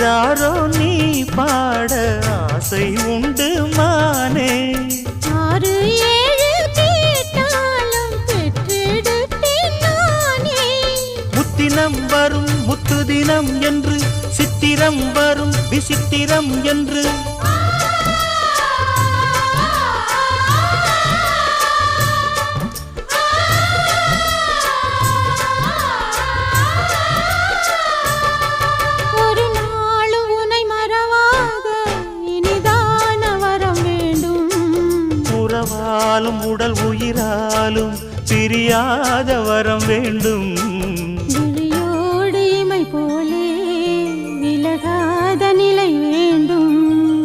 ஆராரோ நீ பாட ஆசை உண்டு மானே. 6 7 கேட்டாலும் பெற்றெடுப்பேன் நானே. முத்தினம் வரும் முத்து தினம் என்று, சித்திரம் வரும் விசித்திரம் என்று, ஒரு நாளும் உன்னை மறவாத இனிதான வரம் வேண்டும். உறவாலும் உடல் உயிராலும் பிரியாத வரம் வேண்டும்.